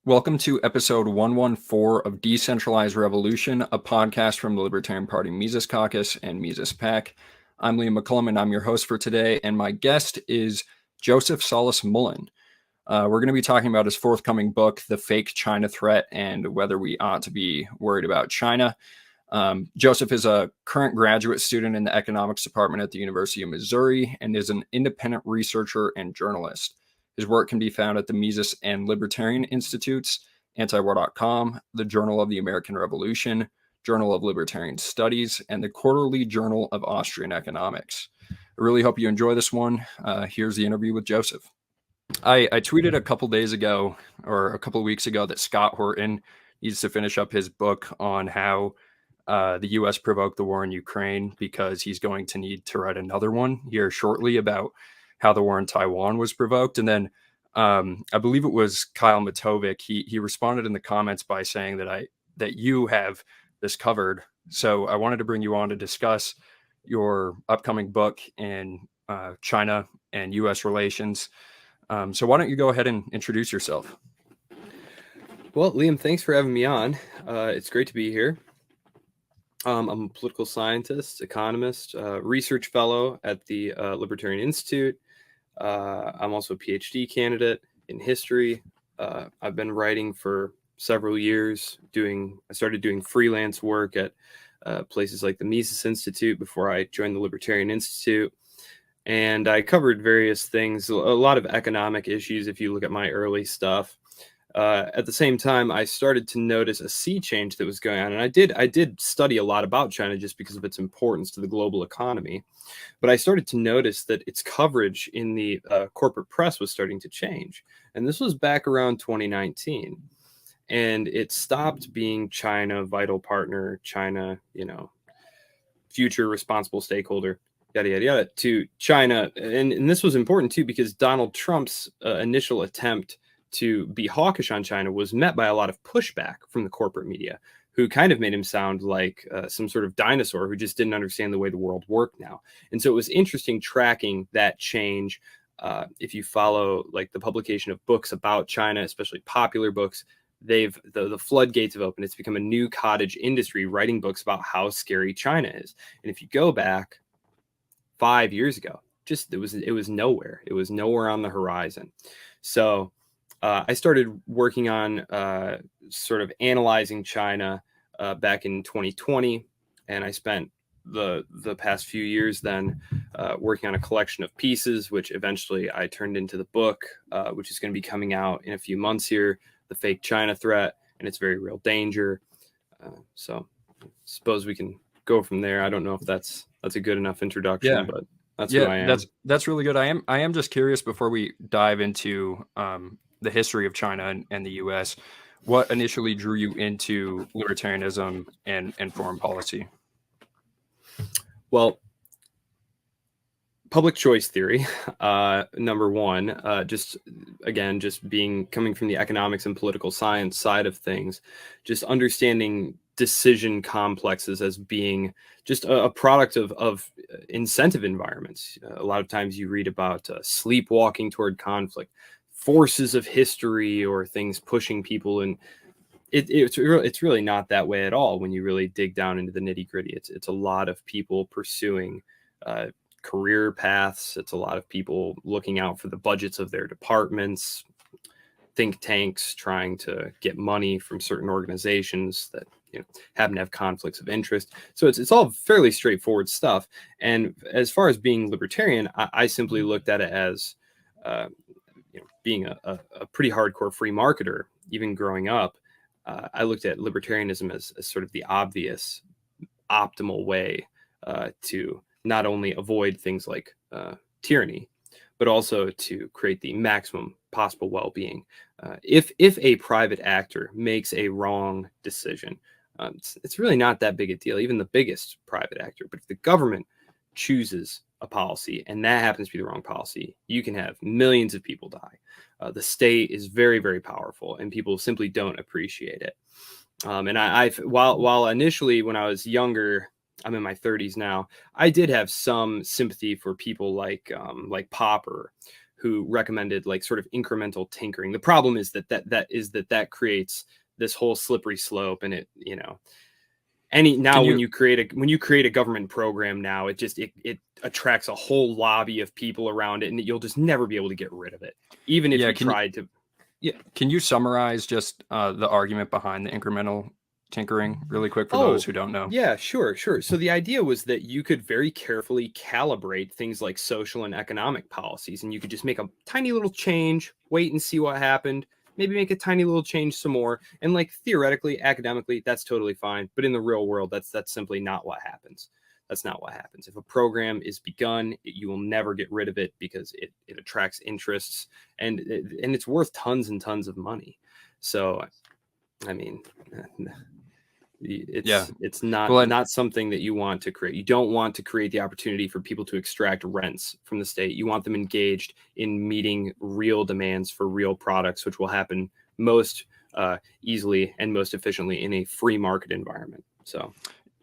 Welcome to episode 114 of Decentralized Revolution, a podcast from the Libertarian Party Mises Caucus and Mises PAC. I'm Liam McCollum, and I'm your host for today, and my guest is Joseph Solis-Mullen. We're going to be talking about his forthcoming book, The Fake China Threat, and whether we ought to be worried about China. Joseph is a current graduate student in the economics department at the University of Missouri and is an independent researcher and journalist. His work can be found at the Mises and Libertarian Institutes, Antiwar.com, the Journal of the American Revolution, Journal of Libertarian Studies, and the Quarterly Journal of Austrian Economics. I really hope you enjoy this one. Here's the interview with Joseph. I tweeted a couple days ago, or a couple of weeks ago, that Scott Horton needs to finish up his book on how the U.S. provoked the war in Ukraine, because he's going to need to write another one here shortly about how the war in Taiwan was provoked. And then I believe it was Kyle Matovic. He responded in the comments by saying that you have this covered. So I wanted to bring you on to discuss your upcoming book in China and U.S. relations. So why don't you go ahead and introduce yourself? Well, Liam, thanks for having me on. It's great to be here. I'm a political scientist, economist, research fellow at the Libertarian Institute. I'm also a PhD candidate in history. I've been writing for several years. I started doing freelance work at places like the Mises Institute before I joined the Libertarian Institute. And I covered various things, a lot of economic issues if you look at my early stuff. At the same time, I started to notice a sea change that was going on. And I did study a lot about China just because of its importance to the global economy. But I started to notice that its coverage in the corporate press was starting to change. And this was back around 2019. And it stopped being China, vital partner, China, future responsible stakeholder, yada, yada, yada, to China. And this was important, too, because Donald Trump's initial attempt to be hawkish on China was met by a lot of pushback from the corporate media, who kind of made him sound like some sort of dinosaur who just didn't understand the way the world worked now. And so it was interesting tracking that change. If you follow like the publication of books about China, especially popular books, the floodgates have opened. It's become a new cottage industry writing books about how scary China is. And if you go back 5 years ago, it was nowhere. It was nowhere on the horizon. So I started working on sort of analyzing China back in 2020, and I spent the past few years then working on a collection of pieces, which eventually I turned into the book, which is going to be coming out in a few months here, The Fake China Threat and Its Very Real Danger. So I suppose we can go from there. I don't know if that's a good enough introduction, but that's who I am. That's really good. I am just curious, before we dive into the history of China and the U.S., what initially drew you into libertarianism and foreign policy? Well, public choice theory, number one, coming from the economics and political science side of things, just understanding decision complexes as being just a product of incentive environments. A lot of times you read about sleepwalking toward conflict, forces of history, or things pushing people, and it's really not that way at all when you really dig down into the nitty gritty. It's a lot of people pursuing career paths. It's a lot of people looking out for the budgets of their departments, think tanks trying to get money from certain organizations that happen to have conflicts of interest. So it's all fairly straightforward stuff. And as far as being libertarian, I simply looked at it as being a pretty hardcore free marketer. Even growing up, I looked at libertarianism as sort of the obvious, optimal way to not only avoid things like tyranny, but also to create the maximum possible well-being. If a private actor makes a wrong decision, it's really not that big a deal, even the biggest private actor. But if the government chooses a policy and that happens to be the wrong policy, you can have millions of people die. The state is very, very powerful, and people simply don't appreciate it. And while initially when I was younger, I'm in my 30s now, I did have some sympathy for people like Popper, who recommended like sort of incremental tinkering. The problem is that creates this whole slippery slope, and it, you know, when you create a government program now, it attracts a whole lobby of people around it, and you'll just never be able to get rid of it, even if you tried to. Yeah. Can you summarize just the argument behind the incremental tinkering really quick for those who don't know? Yeah, sure. So the idea was that you could very carefully calibrate things like social and economic policies, and you could just make a tiny little change, wait and see what happened, maybe make a tiny little change some more. And like theoretically, academically, that's totally fine. But in the real world, that's simply not what happens. That's not what happens. If a program is begun, you will never get rid of it because it attracts interests, and it's worth tons and tons of money. So, I mean, it's not something that you want to create. You don't want to create the opportunity for people to extract rents from the state. You want them engaged in meeting real demands for real products, which will happen most easily and most efficiently in a free market environment. So.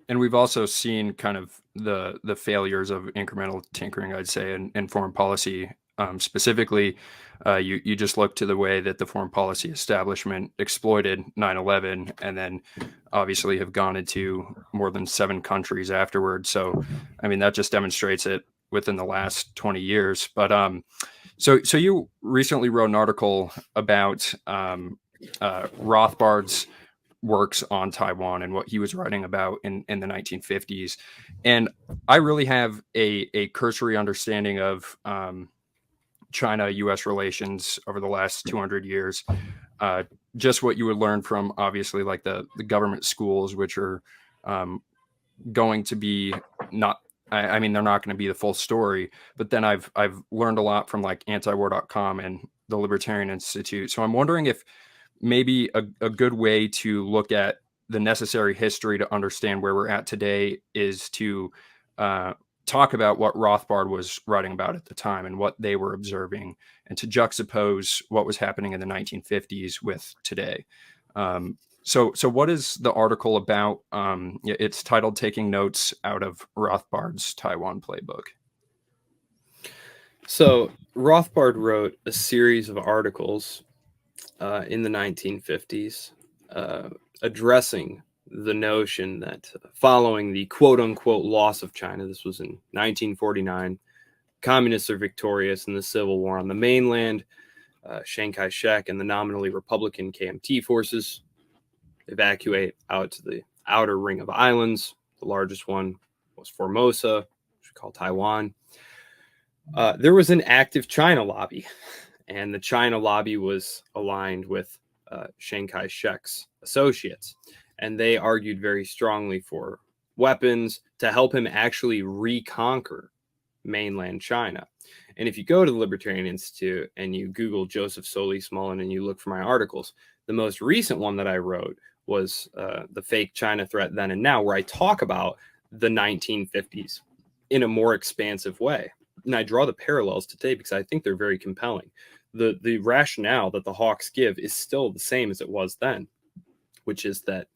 And we've also seen kind of the failures of incremental tinkering, I'd say, in foreign policy. Specifically, you just look to the way that the foreign policy establishment exploited 9/11, and then obviously have gone into more than 7 countries afterwards. So, I mean, that just demonstrates it within the last 20 years. But so you recently wrote an article about Rothbard's works on Taiwan and what he was writing about in the 1950s. And I really have a cursory understanding of China-U.S. relations over the last 200 years. Just what you would learn from, obviously, like the government schools, which are going to be not, I mean, they're not going to be the full story. But then I've learned a lot from like antiwar.com and the Libertarian Institute. So I'm wondering if maybe a good way to look at the necessary history to understand where we're at today is to talk about what Rothbard was writing about at the time and what they were observing, and to juxtapose what was happening in the 1950s with today. So what is the article about? It's titled "Taking Notes Out of Rothbard's Taiwan Playbook." So Rothbard wrote a series of articles in the 1950s, addressing the notion that following the quote unquote loss of China, this was in 1949, communists are victorious in the Civil War on the mainland. Chiang Kai-shek and the nominally Republican KMT forces evacuate out to the outer ring of islands. The largest one was Formosa, which we call Taiwan. There was an active China lobby, and the China lobby was aligned with Chiang Kai-shek's associates. And they argued very strongly for weapons to help him actually reconquer mainland China. And if you go to the Libertarian Institute and you Google Joseph Solis-Mullen and you look for my articles, the most recent one that I wrote was The Fake China Threat Then and Now, where I talk about the 1950s in a more expansive way. And I draw the parallels today because I think they're very compelling. The rationale that the Hawks give is still the same as it was then, which is that,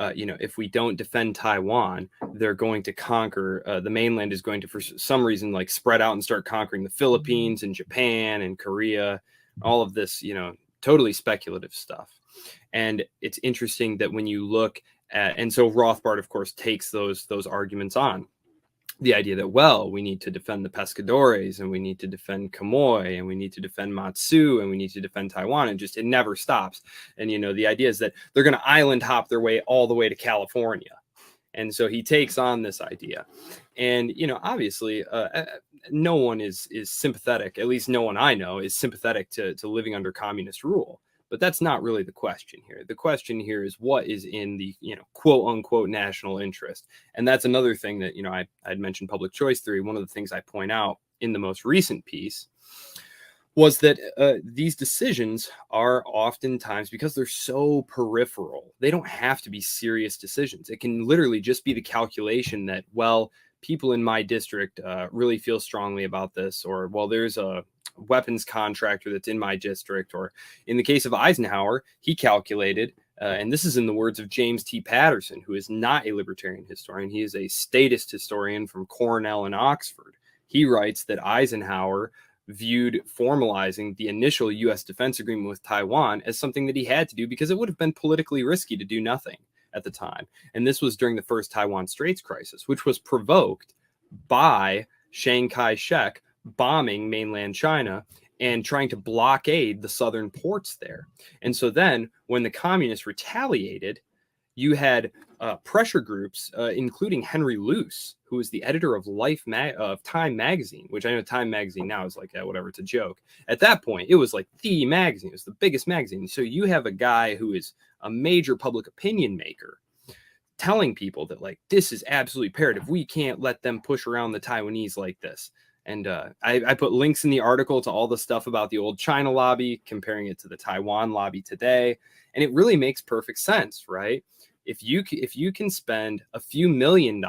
if we don't defend Taiwan, they're going to conquer, the mainland is going to, for some reason, like spread out and start conquering the Philippines and Japan and Korea, all of this, totally speculative stuff. And it's interesting that when you look at, and so Rothbard, of course, takes those arguments on. The idea that, well, we need to defend the pescadores, and we need to defend Quemoy, and we need to defend Matsu, and we need to defend Taiwan, and just it never stops. And the idea is that they're going to island hop their way all the way to California. And so he takes on this idea. And obviously no one is sympathetic, at least no one I know is sympathetic to living under communist rule. But that's not really the question here. The question here is what is in the, quote unquote national interest. And that's another thing that, I'd mentioned public choice theory. One of the things I point out in the most recent piece was that these decisions are oftentimes, because they're so peripheral, they don't have to be serious decisions. It can literally just be the calculation that, well, people in my district really feel strongly about this, or, well, there's a weapons contractor that's in my district. Or in the case of Eisenhower, he calculated, and this is in the words of James T. Patterson, who is not a libertarian historian. He is a statist historian from Cornell and Oxford. He writes that Eisenhower viewed formalizing the initial U.S. defense agreement with Taiwan as something that he had to do because it would have been politically risky to do nothing at the time. And this was during the first Taiwan Straits crisis, which was provoked by Chiang Kai-shek bombing mainland China and trying to blockade the southern ports there. And so then when the communists retaliated, you had pressure groups, including Henry Luce, who was the editor of Time magazine, which I know Time magazine now is like, whatever, it's a joke. At that point, it was like the magazine. It was the biggest magazine. So you have a guy who is a major public opinion maker telling people that, like, this is absolutely imperative. We can't let them push around the Taiwanese like this. And I put links in the article to all the stuff about the old China lobby, comparing it to the Taiwan lobby today. And it really makes perfect sense, right? If you can spend a few $1 million,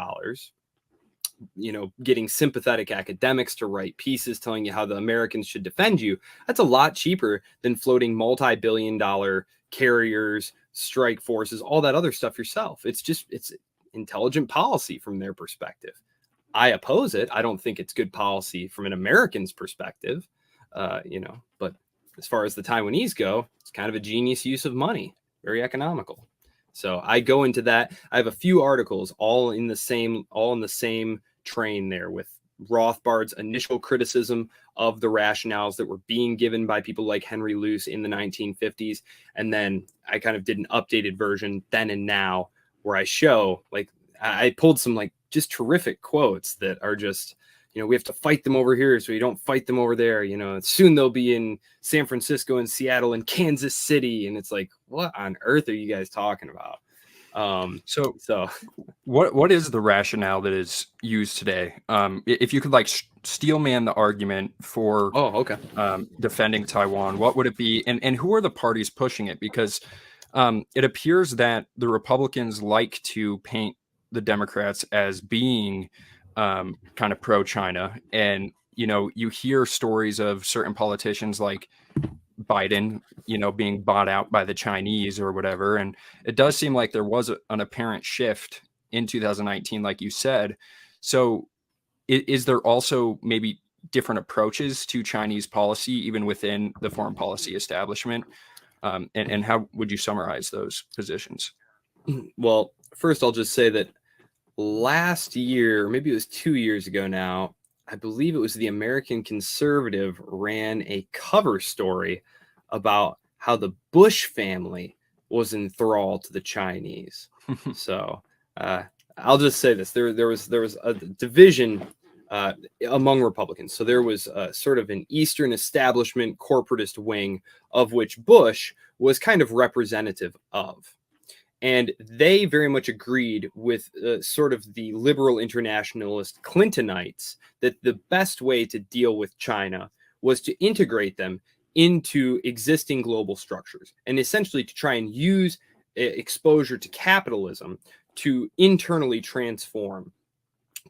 getting sympathetic academics to write pieces telling you how the Americans should defend you, that's a lot cheaper than floating multi-billion-dollar carriers, strike forces, all that other stuff yourself. It's intelligent policy from their perspective. I oppose it. I don't think it's good policy from an American's perspective, but as far as the Taiwanese go, it's kind of a genius use of money, very economical. So I go into that. I have a few articles all in the same train there, with Rothbard's initial criticism of the rationales that were being given by people like Henry Luce in the 1950s. And then I kind of did an updated version then and now, where I show, like, I pulled some like just terrific quotes that are just, we have to fight them over here so you don't fight them over there. Soon they'll be in San Francisco and Seattle and Kansas City. And it's like, what on earth are you guys talking about? So what is the rationale that is used today? If you could like steelman the argument for defending Taiwan, what would it be? And who are the parties pushing it? Because it appears that the Republicans like to paint the Democrats as being kind of pro-China. And, you hear stories of certain politicians like Biden, being bought out by the Chinese or whatever. And it does seem like there was an apparent shift in 2019, like you said. So is there also maybe different approaches to Chinese policy, even within the foreign policy establishment? And how would you summarize those positions? Well, first, I'll just say that last year, maybe it was 2 years ago now, I believe it was the American Conservative ran a cover story about how the Bush family was enthralled to the Chinese. So I'll just say this: there was a division among Republicans. So there was sort of an Eastern establishment corporatist wing, of which Bush was kind of representative of. And they very much agreed with sort of the liberal internationalist Clintonites that the best way to deal with China was to integrate them into existing global structures, and essentially to try and use exposure to capitalism to internally transform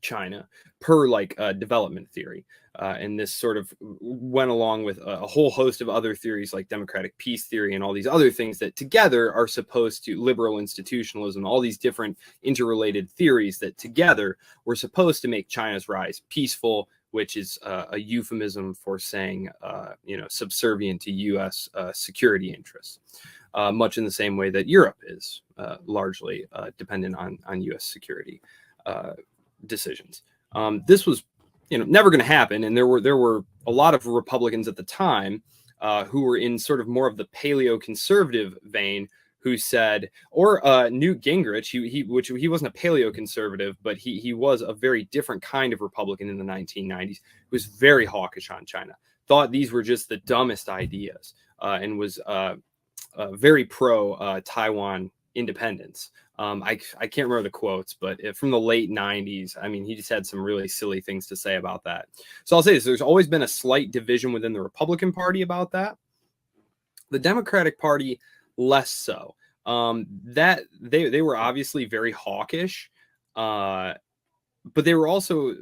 China per development theory. And this sort of went along with a whole host of other theories like democratic peace theory and all these other things that together are supposed to, liberal institutionalism, all these different interrelated theories that together were supposed to make China's rise peaceful, which is a euphemism for saying, subservient to U.S. security interests, much in the same way that Europe is largely dependent on U.S. security decisions. This was never going to happen. And there were a lot of Republicans at the time who were in sort of more of the paleo-conservative vein, who said, or Newt Gingrich, he wasn't a paleo-conservative, but he was a very different kind of Republican in the 1990s, who was very hawkish on China, thought these were just the dumbest ideas, and was very pro Taiwan independence. I can't remember the quotes, but from the late 90s, I mean, he just had some really silly things to say about that. So I'll say this: there's always been a slight division within the Republican Party about that. The Democratic Party, less so. That they were obviously very hawkish, but they were also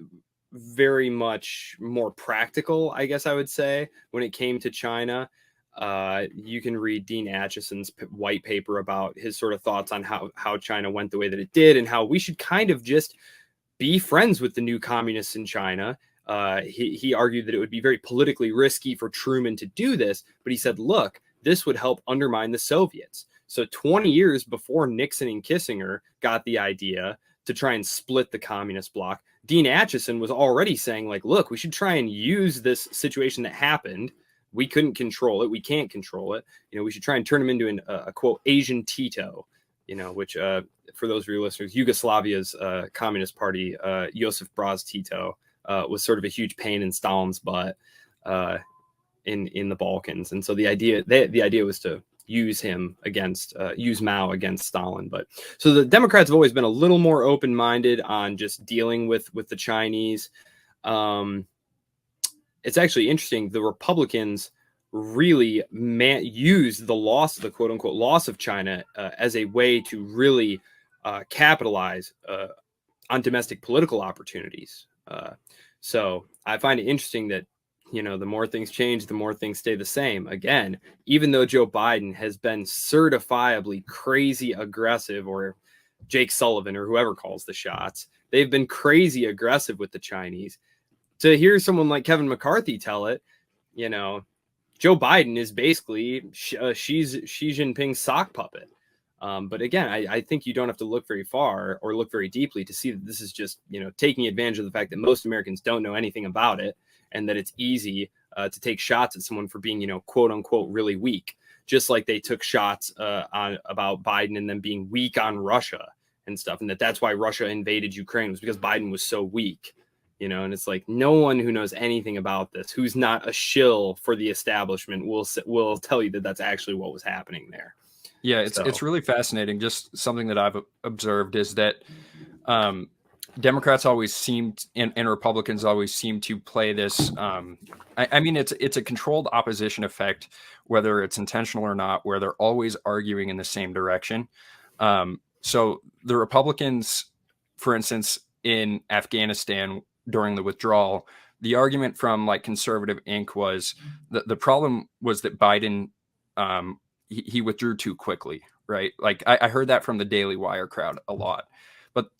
very much more practical, I guess I would say, when it came to China. You can read Dean Acheson's white paper about his sort of thoughts on how China went the way that it did, and how we should kind of just be friends with the new communists in China, he argued that it would be very politically risky for Truman to do this, but he said, look, this would help undermine the Soviets. So 20 years before Nixon and Kissinger got the idea to try and split the communist bloc, Dean Acheson was already saying, like, look, we should try and use this situation that happened. We couldn't control it. We can't control it. We should try and turn him into a quote, Asian Tito, which for those of your listeners, Yugoslavia's communist party, Josip Broz Tito, was sort of a huge pain in Stalin's butt in the Balkans. And so the idea was to use Mao against Stalin. But so the Democrats have always been a little more open-minded on just dealing with the Chinese. It's actually interesting. The Republicans really used the quote unquote loss of China as a way to really capitalize on domestic political opportunities. So I find it interesting that, the more things change, the more things stay the same. Again, even though Joe Biden has been certifiably crazy aggressive, or Jake Sullivan or whoever calls the shots, they've been crazy aggressive with the Chinese. To hear someone like Kevin McCarthy tell it, Joe Biden is basically Xi Jinping's sock puppet. But again, I think you don't have to look very far or look very deeply to see that this is just, taking advantage of the fact that most Americans don't know anything about it, and that it's easy to take shots at someone for being, quote unquote, really weak, just like they took shots about Biden and them being weak on Russia and stuff. And that's why Russia invaded Ukraine, was because Biden was so weak, and it's like no one who knows anything about this, who's not a shill for the establishment, will tell you that that's actually what was happening there. Yeah, it's really fascinating. Just something that I've observed is that Democrats always seem and Republicans always seem to play this. I mean, it's a controlled opposition effect, whether it's intentional or not, where they're always arguing in the same direction. So the Republicans, for instance, in Afghanistan during the withdrawal, the argument from like Conservative Inc. was that the problem was that Biden he withdrew too quickly, right? Like I heard that from the Daily Wire crowd a lot.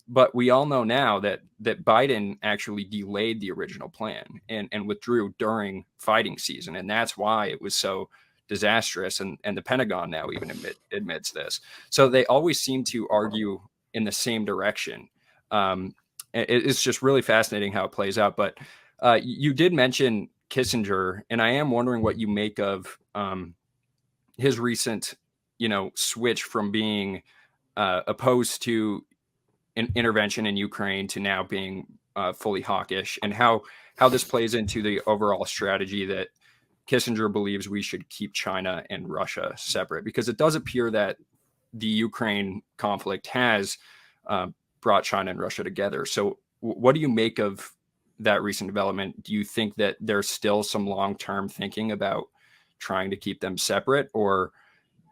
But we all know now that Biden actually delayed the original plan and withdrew during fighting season. And that's why it was so disastrous. And the Pentagon now even admits this. So they always seem to argue in the same direction. It's just really fascinating how it plays out. But you did mention Kissinger, and I am wondering what you make of his recent, switch from being opposed to intervention in Ukraine to now being fully hawkish, and how this plays into the overall strategy that Kissinger believes we should keep China and Russia separate, because it does appear that the Ukraine conflict has brought China and Russia together. So what do you make of that recent development? Do you think that there's still some long-term thinking about trying to keep them separate, or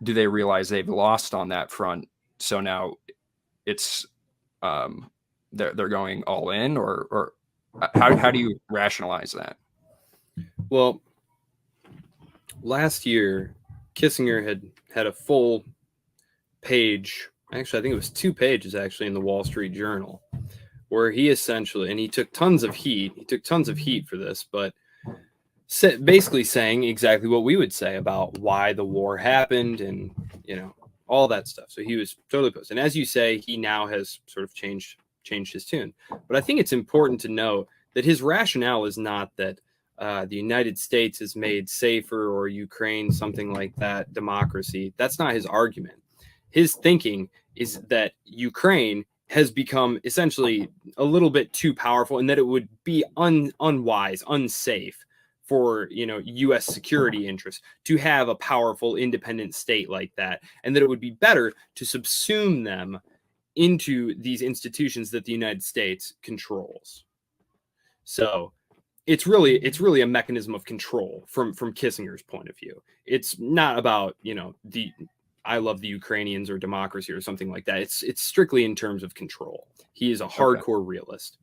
do they realize they've lost on that front? So now it's they're going all in, or how do you rationalize that? Well, last year, Kissinger had a full page, actually, I think it was 2 pages actually, in the Wall Street Journal, where he essentially, and he took tons of heat for this, but basically saying exactly what we would say about why the war happened and, all that stuff. So he was totally opposed. And as you say, he now has sort of changed his tune. But I think it's important to note that his rationale is not that the United States has made safer, or Ukraine, something like that, democracy. That's not his argument. His thinking is that Ukraine has become essentially a little bit too powerful, and that it would be unwise, unsafe for U.S. security interests to have a powerful independent state like that, and that it would be better to subsume them into these institutions that the United States controls. So it's really a mechanism of control from Kissinger's point of view. It's not about I love the Ukrainians or democracy or something like that. It's strictly in terms of control. He is a hardcore realist.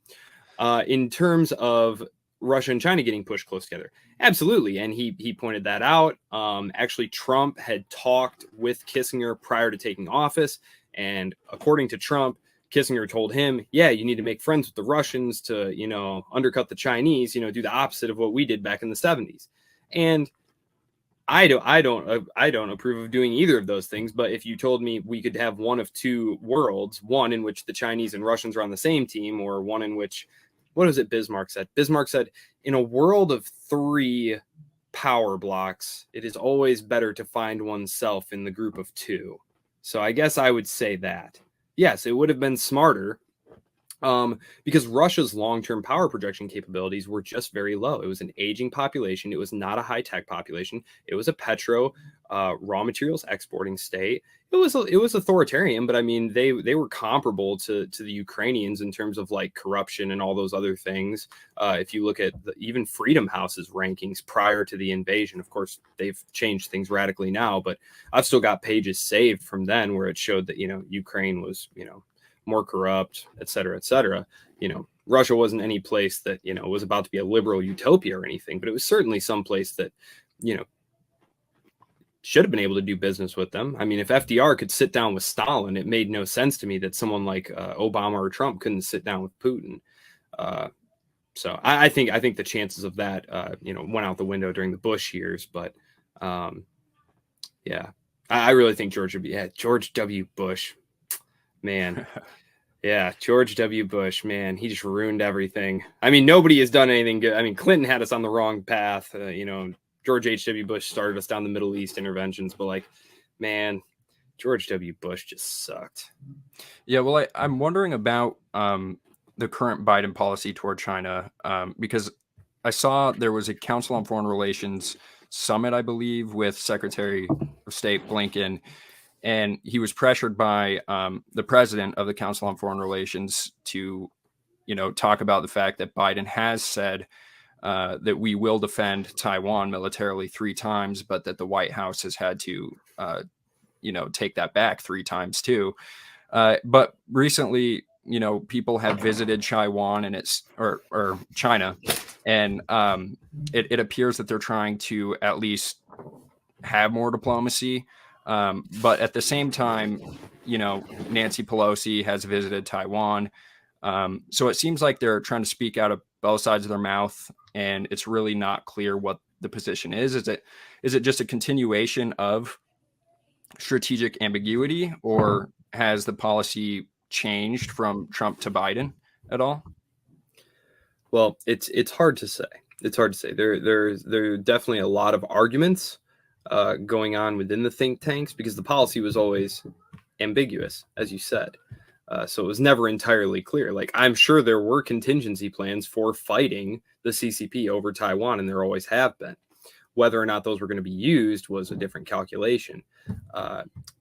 In terms of Russia and China getting pushed close together, absolutely, and he pointed that out. Actually, Trump had talked with Kissinger prior to taking office, and according to Trump, Kissinger told him, yeah, you need to make friends with the Russians to, undercut the Chinese, do the opposite of what we did back in the 70s. And I don't approve of doing either of those things. But if you told me we could have one of two worlds, one in which the Chinese and Russians are on the same team, or one in which, what is it Bismarck said? Bismarck said, in a world of three power blocks, it is always better to find oneself in the group of two. So I guess I would say that. Yes, it would have been smarter because Russia's long-term power projection capabilities were just very low. It was an aging population. It was not a high-tech population. It was a raw materials exporting state. It was authoritarian, but I mean, they were comparable to the Ukrainians in terms of like corruption and all those other things. If you look at even Freedom House's rankings prior to the invasion, of course, they've changed things radically now, but I've still got pages saved from then where it showed that, Ukraine was, more corrupt, et cetera, et cetera. Russia wasn't any place that, was about to be a liberal utopia or anything, but it was certainly some place that, should have been able to do business with them. I mean, if FDR could sit down with Stalin, it made no sense to me that someone like Obama or Trump couldn't sit down with Putin. So I think the chances of that, went out the window during the Bush years. But yeah, I really think George W. Bush, man. Yeah, George W. Bush, man, he just ruined everything. I mean, nobody has done anything good. I mean, Clinton had us on the wrong path. George H.W. Bush started us down the Middle East interventions, but like, man, George W. Bush just sucked. Yeah, well, I'm wondering about the current Biden policy toward China because I saw there was a Council on Foreign Relations summit, I believe, with Secretary of State Blinken, and he was pressured by the president of the Council on Foreign Relations to, talk about the fact that Biden has said that we will defend Taiwan militarily 3 times, but that the White House has had to, take that back 3 times too. But recently, people have visited Taiwan and or China, and it appears that they're trying to at least have more diplomacy. But at the same time, Nancy Pelosi has visited Taiwan. So it seems like they're trying to speak out of both sides of their mouth, and it's really not clear what the position is. Is it just a continuation of strategic ambiguity, or has the policy changed from Trump to Biden at all? Well, it's hard to say. It's hard to say. There are definitely a lot of arguments going on within the think tanks because the policy was always ambiguous, as you said. So it was never entirely clear. Like, I'm sure there were contingency plans for fighting the CCP over Taiwan, and there always have been. Whether or not those were going to be used was a different calculation.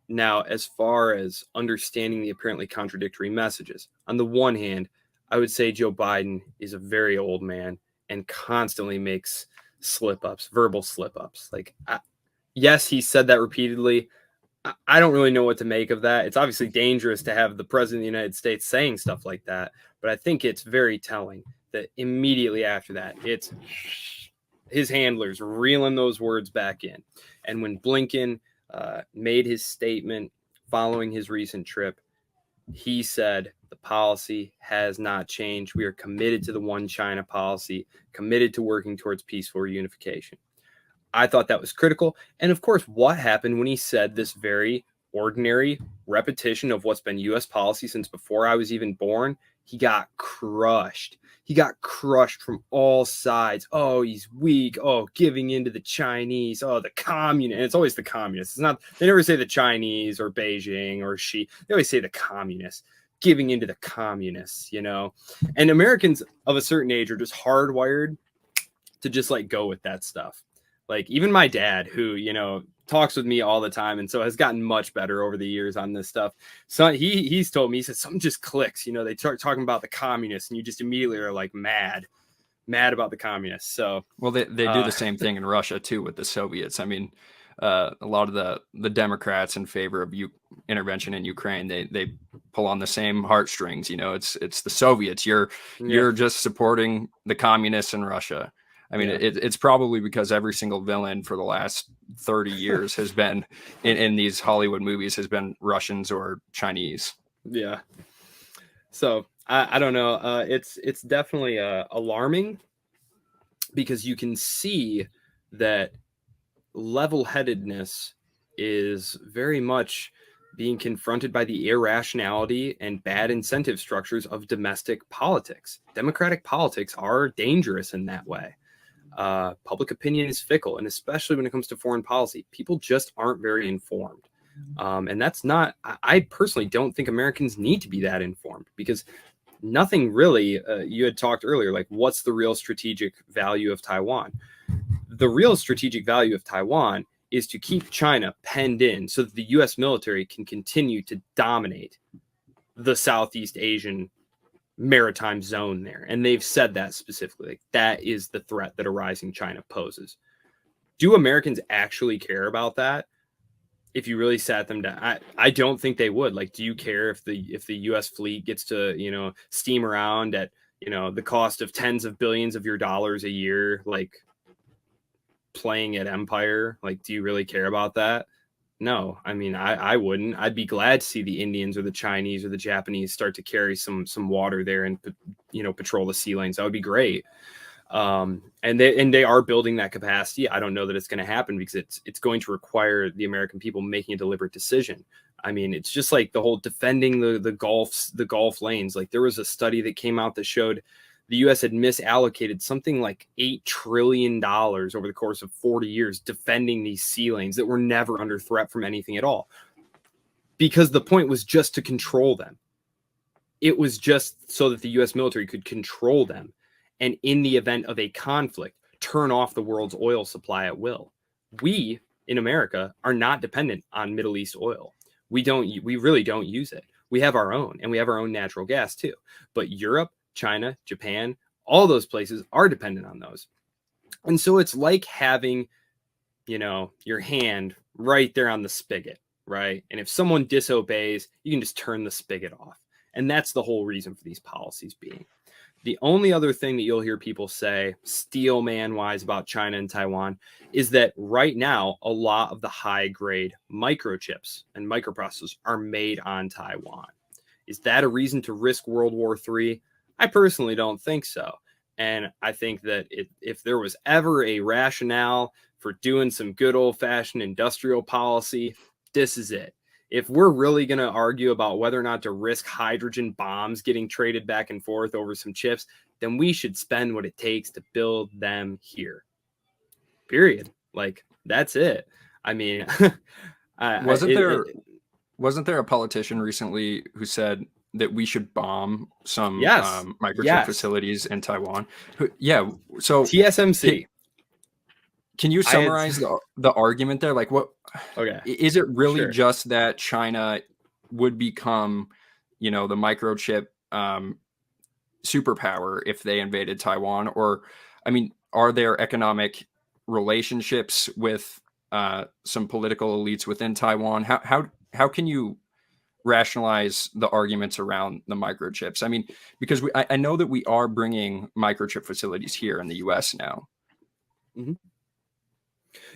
Now, as far as understanding the apparently contradictory messages, on the one hand, I would say Joe Biden is a very old man and constantly makes slip-ups, verbal slip-ups. Like, yes, he said that repeatedly. I don't really know what to make of that. It's obviously dangerous to have the president of the United States saying stuff like that, but I think it's very telling that immediately after that, it's his handlers reeling those words back in. And when Blinken made his statement following his recent trip, he said the policy has not changed. We are committed to the one China policy, committed to working towards peaceful reunification. I thought that was critical. And of course, what happened when he said this very ordinary repetition of what's been U.S. policy since before I was even born? He got crushed. He got crushed from all sides. Oh, he's weak. Oh, giving in to the Chinese. Oh, the communists. And it's always the communists. It's not, they never say the Chinese or Beijing or Xi. They always say the communists. Giving into the communists, And Americans of a certain age are just hardwired to just like go with that stuff. Like even my dad, who, talks with me all the time and so has gotten much better over the years on this stuff. So he's told me, he said, something just clicks, they start talking about the communists and you just immediately are like mad about the communists. So, well, they do the same thing in Russia too, with the Soviets. I mean, a lot of the Democrats in favor of intervention in Ukraine, they pull on the same heartstrings. It's the Soviets. You're just supporting the communists in Russia. I mean, it's probably because every single villain for the last 30 years has been in these Hollywood movies has been Russians or Chinese. Yeah. So I don't know. It's definitely alarming, because you can see that level-headedness is very much being confronted by the irrationality and bad incentive structures of domestic politics. Democratic politics are dangerous in that way. Public opinion is fickle, and especially when it comes to foreign policy, people just aren't very informed. And that's not, I personally don't think Americans need to be that informed, because nothing really, you had talked earlier, like what's the real strategic value of Taiwan? The real strategic value of Taiwan is to keep China penned in so that the US military can continue to dominate the Southeast Asian maritime zone there. And they've said that specifically. Like, that is the threat that a rising China poses. Do Americans actually care about that? If you really sat them down, I don't think they would. Like, do you care if the US fleet gets to, steam around at, the cost of tens of billions of your dollars a year, like playing at Empire? Like, do you really care about that? No, I mean, I wouldn't. I'd be glad to see the Indians or the Chinese or the Japanese start to carry some water there and, patrol the sea lanes. That would be great. And they are building that capacity. I don't know that it's going to happen, because it's going to require the American people making a deliberate decision. I mean, it's just like the whole defending the Gulf lanes. Like, there was a study that came out that showed the U.S. had misallocated something like $8 trillion over the course of 40 years defending these sea lanes that were never under threat from anything at all, because the point was just to control them. It was just so that the U.S. military could control them, and in the event of a conflict, turn off the world's oil supply at will. We in America are not dependent on Middle East oil. We really don't use it. We have our own, and we have our own natural gas too. But Europe, China, Japan, all those places are dependent on those. And so it's like having, your hand right there on the spigot, right? And if someone disobeys, you can just turn the spigot off. And that's the whole reason for these policies being. The only other thing that you'll hear people say, steel man wise, about China and Taiwan is that right now, a lot of the high grade microchips and microprocessors are made on Taiwan. Is that a reason to risk World War III? I personally don't think so. And I think that if there was ever a rationale for doing some good old fashioned industrial policy, this is it. If we're really going to argue about whether or not to risk hydrogen bombs getting traded back and forth over some chips, then we should spend what it takes to build them here. Period. Like, that's it. I mean, wasn't there a politician recently who said that we should bomb some microchip facilities in Taiwan? Yeah. So TSMC. Can you summarize the argument there? Like, what? Okay. Is it really just that China would become, the microchip superpower if they invaded Taiwan? Or, I mean, are there economic relationships with some political elites within Taiwan? How can you rationalize the arguments around the microchips? I mean, because I know that we are bringing microchip facilities here in the U.S. now. Mm-hmm.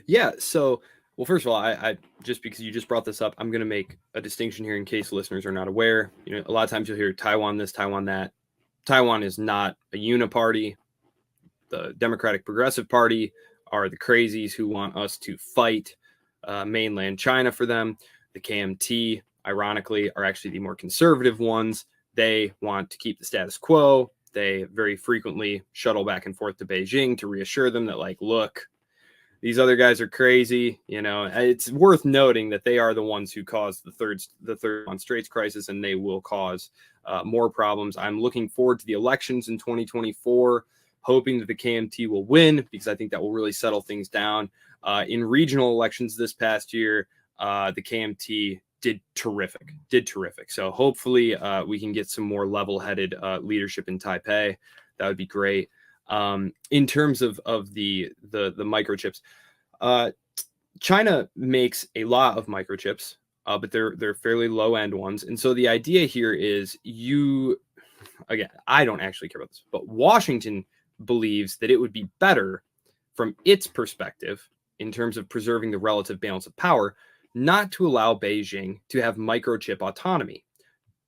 Yeah. So, well, first of all, I just because you just brought this up, I'm going to make a distinction here in case listeners are not aware. A lot of times you'll hear Taiwan this, Taiwan that. Taiwan is not a uniparty. The Democratic Progressive Party are the crazies who want us to fight mainland China for them. The KMT, ironically, are actually the more conservative ones. They want to keep the status quo. They very frequently shuttle back and forth to Beijing to reassure them that, like, look, these other guys are crazy. It's worth noting that they are the ones who caused the third on Straits crisis, and they will cause more problems. I'm looking forward to the elections in 2024, hoping that the KMT will win, because I think that will really settle things down. In regional elections this past year, the KMT did terrific. So hopefully we can get some more level-headed leadership in Taipei. That would be great. In terms of the microchips, China makes a lot of microchips, but they're fairly low end ones. And so the idea here is again, I don't actually care about this, but Washington believes that it would be better from its perspective in terms of preserving the relative balance of power, not to allow Beijing to have microchip autonomy.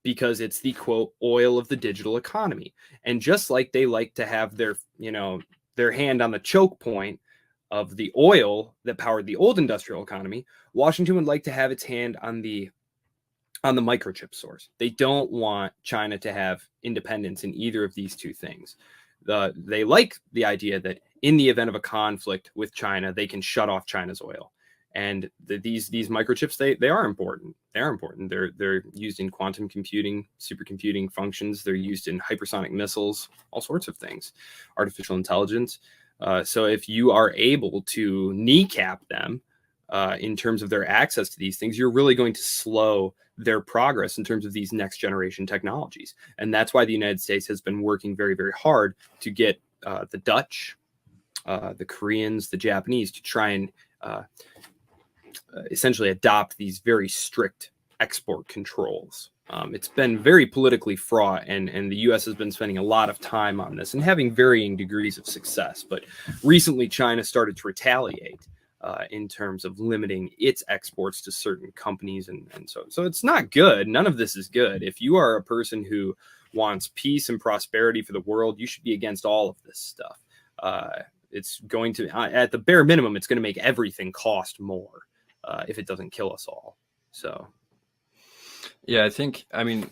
because it's the quote oil of the digital economy. And just like they like to have their, their hand on the choke point of the oil that powered the old industrial economy, Washington would like to have its hand on the microchip source. They don't want China to have independence in either of these two things. They like the idea that in the event of a conflict with China, they can shut off China's oil. And these microchips, they are important. They're important. They're used in quantum computing, supercomputing functions. They're used in hypersonic missiles, all sorts of things, artificial intelligence. So if you are able to kneecap them in terms of their access to these things, you're really going to slow their progress in terms of these next generation technologies. And that's why the United States has been working very, very hard to get the Dutch, the Koreans, the Japanese to try and essentially adopt these very strict export controls. It's been very politically fraught, and the U.S. has been spending a lot of time on this and having varying degrees of success. But recently, China started to retaliate in terms of limiting its exports to certain companies. And so it's not good. None of this is good. If you are a person who wants peace and prosperity for the world, you should be against all of this stuff. It's going to, at the bare minimum, it's going to make everything cost more if it doesn't kill us all. So. Yeah, I mean,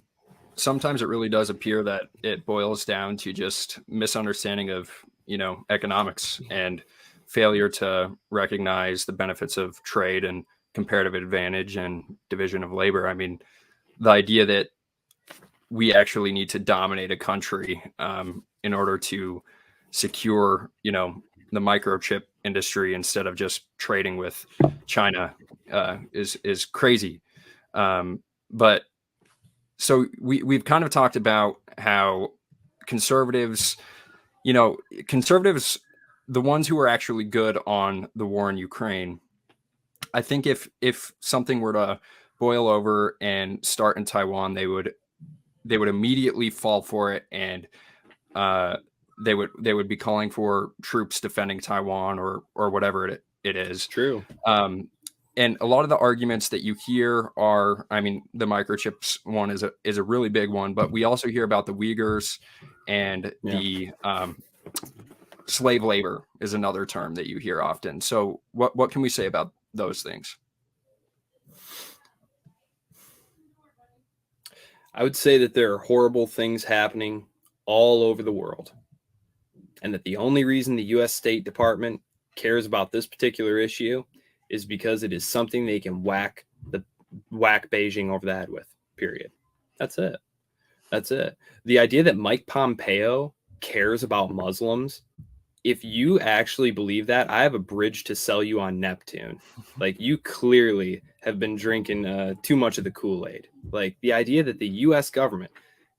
sometimes it really does appear that it boils down to just misunderstanding of, economics and failure to recognize the benefits of trade and comparative advantage and division of labor. I mean, the idea that we actually need to dominate a country in order to secure, the microchip industry instead of just trading with China is crazy. But so we've kind of talked about how conservatives, the ones who are actually good on the war in Ukraine, I think if something were to boil over and start in Taiwan, they would immediately fall for it, and they would be calling for troops defending Taiwan or whatever it is. True. And a lot of the arguments that you hear are, I mean, the microchips one is a really big one, but we also hear about the Uyghurs and the slave labor is another term that you hear often. So what can we say about those things? I would say that there are horrible things happening all over the world, and that the only reason the U.S. State Department cares about this particular issue is because it is something they can whack Beijing over the head with, period. That's it. The idea that Mike Pompeo cares about Muslims, if you actually believe that, I have a bridge to sell you on Neptune. Like, you clearly have been drinking too much of the Kool-Aid. Like, the idea that the U.S. government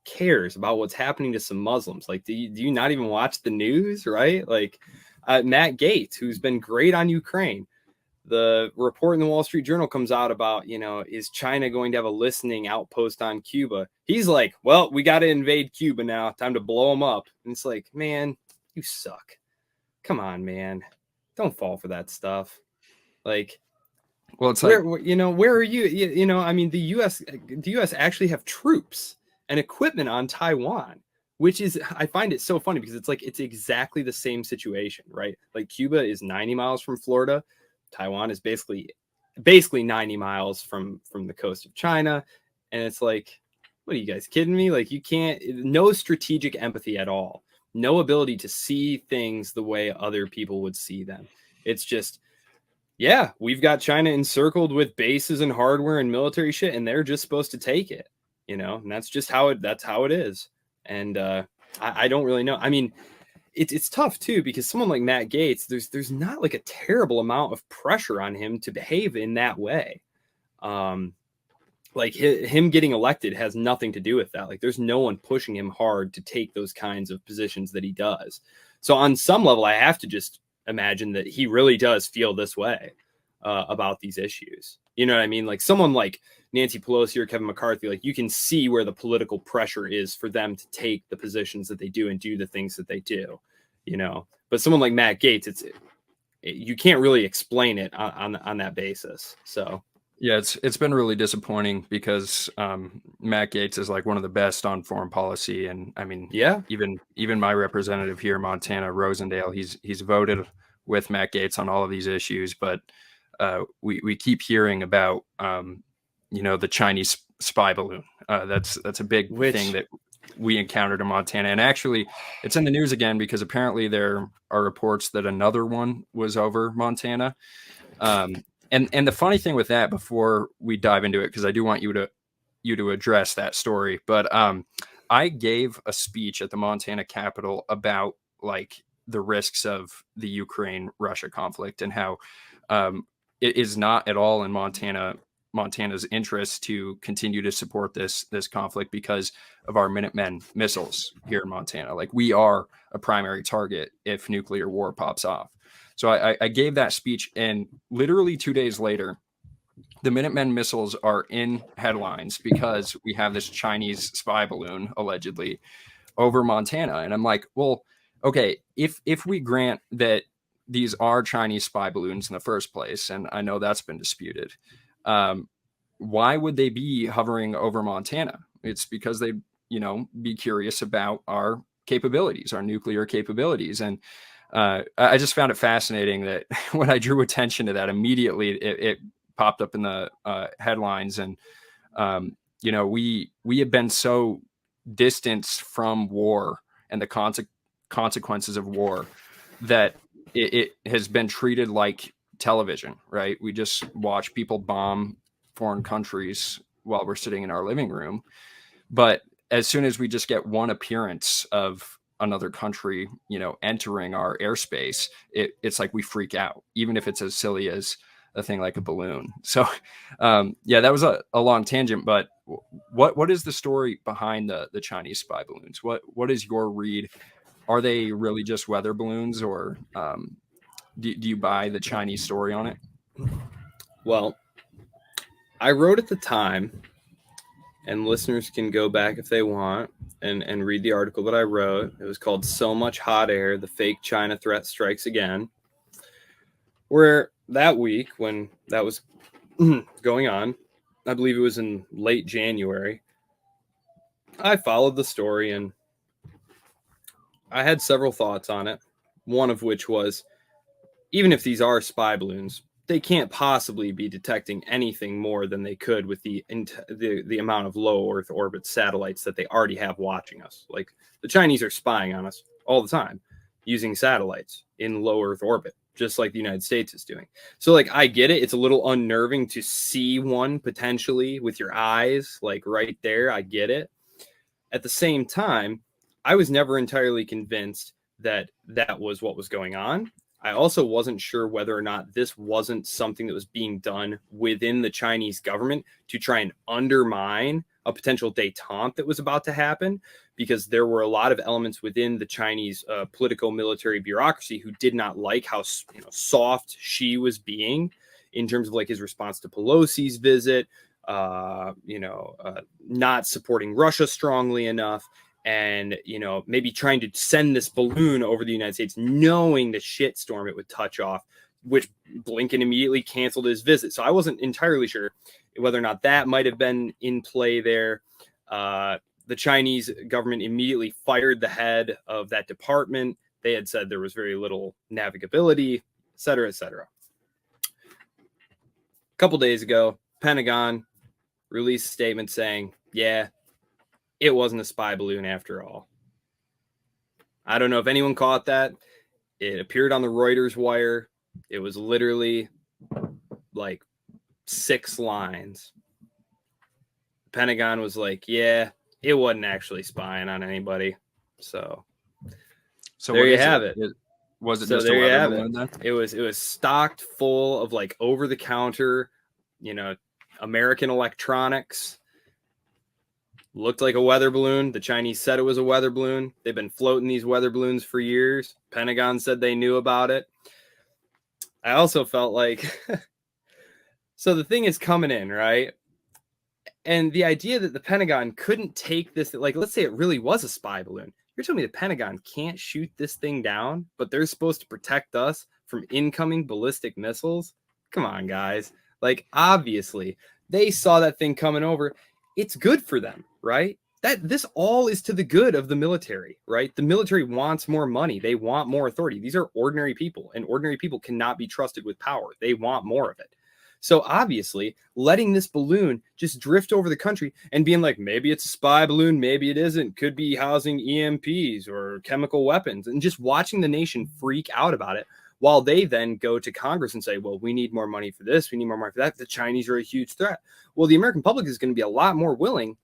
cares about what's happening to some Muslims. Like, do you not even watch the news, right? Like, Matt Gaetz, who's been great on Ukraine, the report in the Wall Street Journal comes out about, is China going to have a listening outpost on Cuba? He's like, well, we got to invade Cuba now. Time to blow them up. And it's like, man, you suck. Come on, man. Don't fall for that stuff. Like, well, it's where are you? I mean, the U.S. actually have troops and equipment on Taiwan, which is, I find it so funny because it's exactly the same situation, right? Like, Cuba is 90 miles from Florida. Taiwan is basically 90 miles from the coast of China. And it's like, what are you guys kidding me? Like, you can't, no strategic empathy at all. No ability to see things the way other people would see them. It's just, yeah, we've got China encircled with bases and hardware and military shit, and they're just supposed to take it, and that's just how it is. And I don't really know. I mean, it's tough too, because someone like Matt Gaetz, there's not like a terrible amount of pressure on him to behave in that way. Like, him getting elected has nothing to do with that. Like, there's no one pushing him hard to take those kinds of positions that he does. So on some level, I have to just imagine that he really does feel this way about these issues. You know what I mean? Like, someone like Nancy Pelosi or Kevin McCarthy, like, you can see where the political pressure is for them to take the positions that they do and do the things that they do, but someone like Matt Gaetz, you can't really explain it on that basis. So Yeah, it's been really disappointing because Matt Gaetz is like one of the best on foreign policy, and I mean, Yeah. even my representative here in Montana, Rosendale, he's voted with Matt Gaetz on all of these issues, but we keep hearing about the Chinese spy balloon. That's a big thing Which, that we encountered in Montana, and actually, it's in the news again because apparently there are reports that another one was over Montana. Um, and the funny thing with that, before we dive into it, because I do want you to address that story, but I gave a speech at the Montana Capitol about like the risks of the Ukraine Russia conflict and how it is not at all in Montana's interest to continue to support this conflict because of our Minutemen missiles here in Montana. Like we are a primary target if nuclear war pops off. So I gave that speech, and literally 2 days later, the Minutemen missiles are in headlines because we have this Chinese spy balloon allegedly over Montana. And I'm like, well, okay, if we grant that these are Chinese spy balloons in the first place, and I know that's been disputed, um, why would they be hovering over Montana? It's because they, be curious about our capabilities, our nuclear capabilities. And I just found it fascinating that when I drew attention to that, immediately it popped up in the headlines. And we have been so distanced from war and the consequences of war that it has been treated like television, right? We just watch people bomb foreign countries while we're sitting in our living room. But as soon as we just get one appearance of another country, entering our airspace, it's like we freak out, even if it's as silly as a thing like a balloon. So, yeah, that was a long tangent, but what is the story behind the Chinese spy balloons? What is your read? Are they really just weather balloons, or do you buy the Chinese story on it? well, I wrote at the time, and listeners can go back if they want and read the article that I wrote. It was called "So Much Hot Air: The Fake China Threat Strikes Again," where that week, when that was going on, I believe it was in late January, I followed the story and I had several thoughts on it. One of which was, even if these are spy balloons, they can't possibly be detecting anything more than they could with the amount of low Earth orbit satellites that they already have watching us. Like, the Chinese are spying on us all the time using satellites in low Earth orbit, just like the United States is doing. So, like, I get it. It's a little unnerving to see one potentially with your eyes, like right there. I get it. At the same time, I was never entirely convinced that that was what was going on. I also wasn't sure whether or not this wasn't something that was being done within the Chinese government to try and undermine a potential détente that was about to happen, because there were a lot of elements within the Chinese political military bureaucracy who did not like how soft Xi was being in terms of like his response to Pelosi's visit, not supporting Russia strongly enough, and maybe trying to send this balloon over the United States, knowing the shitstorm it would touch off, which Blinken immediately canceled his visit. So I wasn't entirely sure whether or not that might have been in play there. The Chinese government immediately fired the head of that department. They had said there was very little navigability, et cetera, et cetera. A couple days ago, Pentagon released a statement saying, yeah, it wasn't a spy balloon after all. I don't know if anyone caught that. It appeared on the Reuters wire. It was literally like 6 lines. The Pentagon was like, yeah, it wasn't actually spying on anybody. So there you have it. Was it just a weather balloon then? It was stocked full of like over-the-counter, American electronics. Looked like a weather balloon. The Chinese said it was a weather balloon. They've been floating these weather balloons for years. Pentagon said they knew about it. I also felt like, so the thing is coming in, right? And the idea that the Pentagon couldn't take this, like, let's say it really was a spy balloon. You're telling me the Pentagon can't shoot this thing down, but they're supposed to protect us from incoming ballistic missiles? Come on, guys. Like, obviously, they saw that thing coming over. It's good for them, right? That this all is to the good of the military, right? The military wants more money. They want more authority. These are ordinary people, and ordinary people cannot be trusted with power. They want more of it. So obviously, letting this balloon just drift over the country and being like, maybe it's a spy balloon, maybe it isn't, could be housing EMPs or chemical weapons, and just watching the nation freak out about it while they then go to Congress and say, well, we need more money for this, we need more money for that. The Chinese are a huge threat. Well, the American public is going to be a lot more willing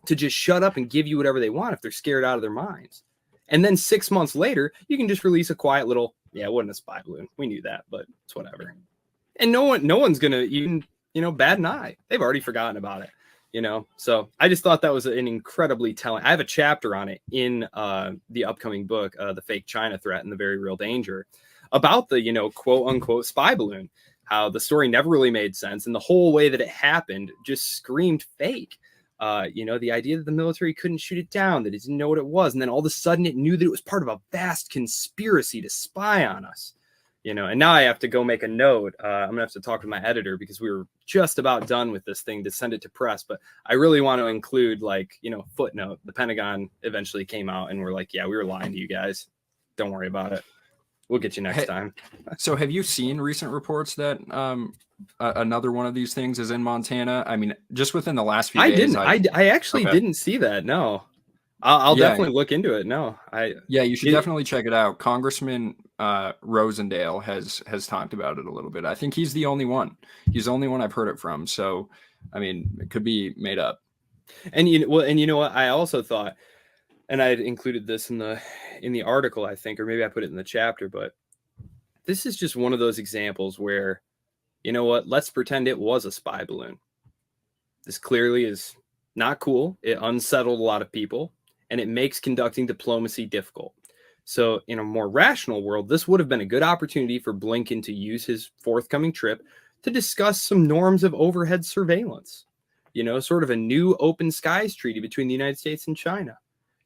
to just shut up and give you whatever they want if they're scared out of their minds. And then 6 months later, you can just release a quiet little, yeah, it wasn't a spy balloon. We knew that, but it's whatever. And no one's going to even, bat an eye. They've already forgotten about it, So I just thought that was an incredibly telling. I have a chapter on it in the upcoming book, The Fake China Threat and the Very Real Danger, about the, quote unquote spy balloon, how the story never really made sense. And the whole way that it happened just screamed fake. The idea that the military couldn't shoot it down, that it didn't know what it was. And then all of a sudden it knew that it was part of a vast conspiracy to spy on us, and now I have to go make a note. I'm gonna have to talk to my editor because we were just about done with this thing to send it to press. But I really want to include footnote. The Pentagon eventually came out and were like, yeah, we were lying to you guys. Don't worry about it. We'll get you next time. So have you seen recent reports that another one of these things is in Montana? I mean, just within the last few days. I actually didn't see that. No, I'll definitely look into it. No, you should definitely check it out. Congressman Rosendale has talked about it a little bit. I think he's the only one. He's the only one I've heard it from. So, I mean, it could be made up. And you know what? I also thought, and I had included this in the article, I think, or maybe I put it in the chapter, but this is just one of those examples where, let's pretend it was a spy balloon. This clearly is not cool. It unsettled a lot of people, and it makes conducting diplomacy difficult. So in a more rational world, this would have been a good opportunity for Blinken to use his forthcoming trip to discuss some norms of overhead surveillance, sort of a new open skies treaty between the United States and China.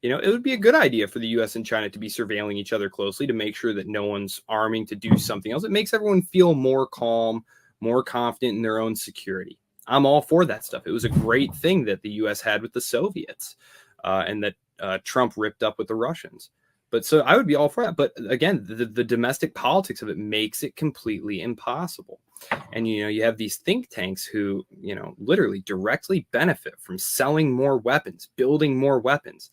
It would be a good idea for the U.S. and China to be surveilling each other closely to make sure that no one's arming to do something else. It makes everyone feel more calm, more confident in their own security. I'm all for that stuff. It was a great thing that the U.S. had with the Soviets and that Trump ripped up with the Russians. But so I would be all for that. But again, the domestic politics of it makes it completely impossible. And, you have these think tanks who, literally directly benefit from selling more weapons, building more weapons,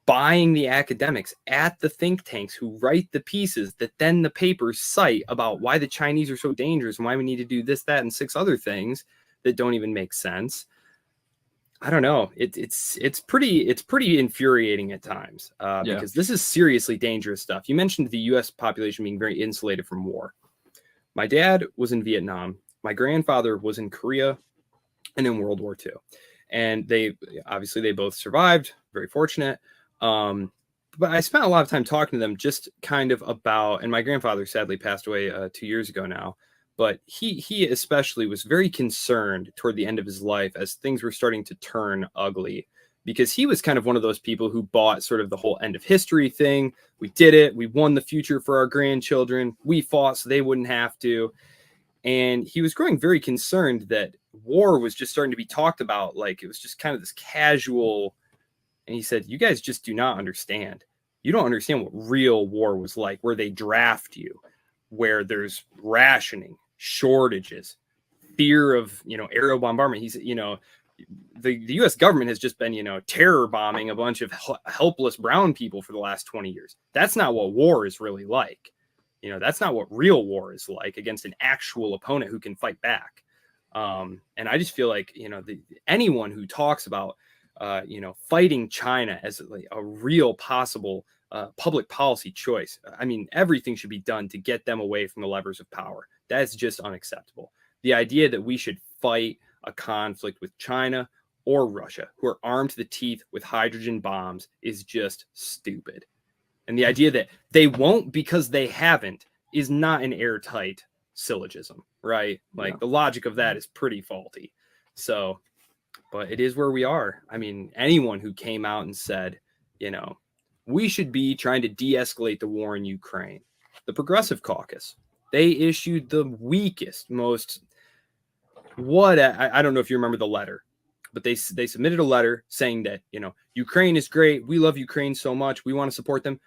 buying the academics at the think tanks who write the pieces that then the papers cite about why the Chinese are so dangerous and why we need to do this, that, and 6 other things that don't even make sense. I don't know. It's pretty infuriating at times because this is seriously dangerous stuff. You mentioned the U.S. population being very insulated from war. My dad was in Vietnam. My grandfather was in Korea and in World War II. And they both survived. Very fortunate. But I spent a lot of time talking to them just kind of about, and my grandfather sadly passed away 2 years ago now. But he especially was very concerned toward the end of his life as things were starting to turn ugly, because he was kind of one of those people who bought sort of the whole end of history thing. We did it. We won the future for our grandchildren. We fought so they wouldn't have to. And he was growing very concerned that war was just starting to be talked about like it was just kind of this casual. And he said, you guys just do not understand. You don't understand what real war was like, where they draft you, where there's rationing, shortages, fear of, aerial bombardment. He's, the U.S. government has just been, terror bombing a bunch of helpless brown people for the last 20 years. That's not what war is really like. That's not what real war is like against an actual opponent who can fight back. And I just feel like, anyone who talks about, fighting China as a real possible public policy choice. I mean, everything should be done to get them away from the levers of power. That's just unacceptable. The idea that we should fight a conflict with China or Russia, who are armed to the teeth with hydrogen bombs, is just stupid. And the idea that they won't because they haven't is not an airtight syllogism, right? Like the logic of that is pretty faulty. So, but it is where we are. I mean, anyone who came out and said, we should be trying to de-escalate the war in Ukraine. The Progressive Caucus, they issued the weakest, most I don't know if you remember the letter, but they submitted a letter saying that, Ukraine is great. We love Ukraine so much. We want to support them.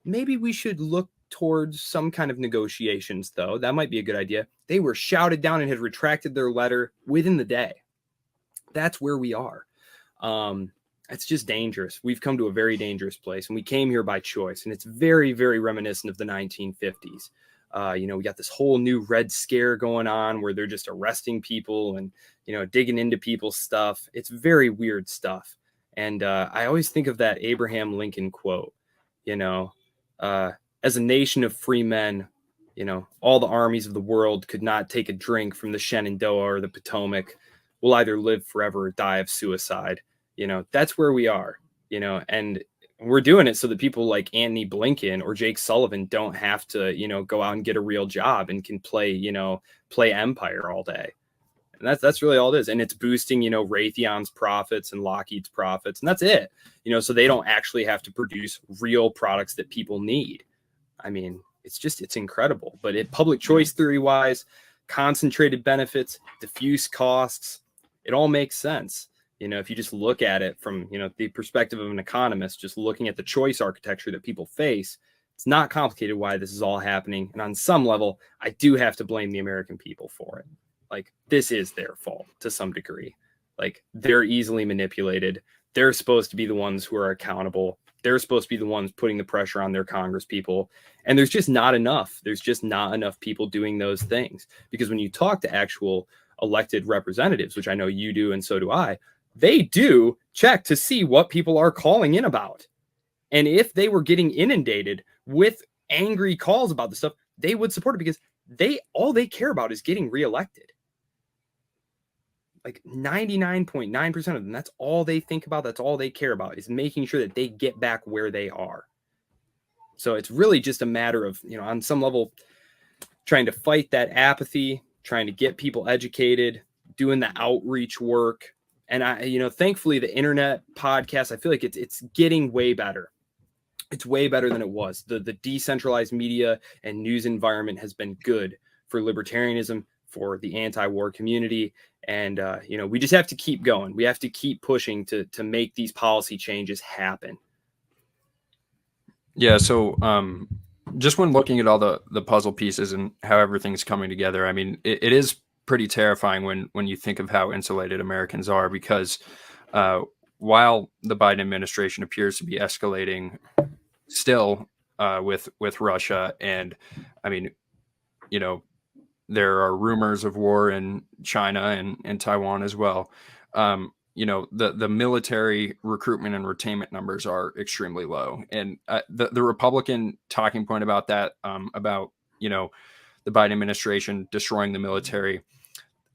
Maybe we should look towards some kind of negotiations, though. That might be a good idea. They were shouted down and had retracted their letter within the day. That's where we are. It's just dangerous. We've come to a very dangerous place, and we came here by choice. And it's very, very reminiscent of the 1950s. We got this whole new Red Scare going on where they're just arresting people and, digging into people's stuff. It's very weird stuff. And I always think of that Abraham Lincoln quote, as a nation of free men, all the armies of the world could not take a drink from the Shenandoah or the Potomac. We'll either live forever or die of suicide. That's where we are, and we're doing it so that people like Anthony Blinken or Jake Sullivan don't have to, go out and get a real job and can play Empire all day. And that's really all it is. And it's boosting, Raytheon's profits and Lockheed's profits. And that's it, so they don't actually have to produce real products that people need. I mean, it's incredible. But public choice theory wise, concentrated benefits, diffuse costs, it all makes sense. If you just look at it from, the perspective of an economist, just looking at the choice architecture that people face, it's not complicated why this is all happening. And on some level, I do have to blame the American people for it. Like, this is their fault to some degree. Like, they're easily manipulated. They're supposed to be the ones who are accountable. They're supposed to be the ones putting the pressure on their Congress people. And there's just not enough. There's just not enough people doing those things. Because when you talk to actual elected representatives, which I know you do and so do I, they do check to see what people are calling in about. And if they were getting inundated with angry calls about this stuff, they would support it because all they care about is getting reelected. Like 99.9% of them, that's all they think about. That's all they care about, is making sure that they get back where they are. So it's really just a matter of, on some level, trying to fight that apathy, trying to get people educated, doing the outreach work. And thankfully the internet podcast, I feel like it's getting way better. It's way better than it was. The decentralized media and news environment has been good for libertarianism, for the anti-war community. And, we just have to keep going. We have to keep pushing to make these policy changes happen. Yeah. So just when looking at all the puzzle pieces and how everything's coming together, I mean, it is pretty terrifying when you think of how insulated Americans are, because while the Biden administration appears to be escalating still with Russia, and I mean, there are rumors of war in China and Taiwan as well. The military recruitment and retainment numbers are extremely low. And the Republican talking point about that, about, the Biden administration destroying the military,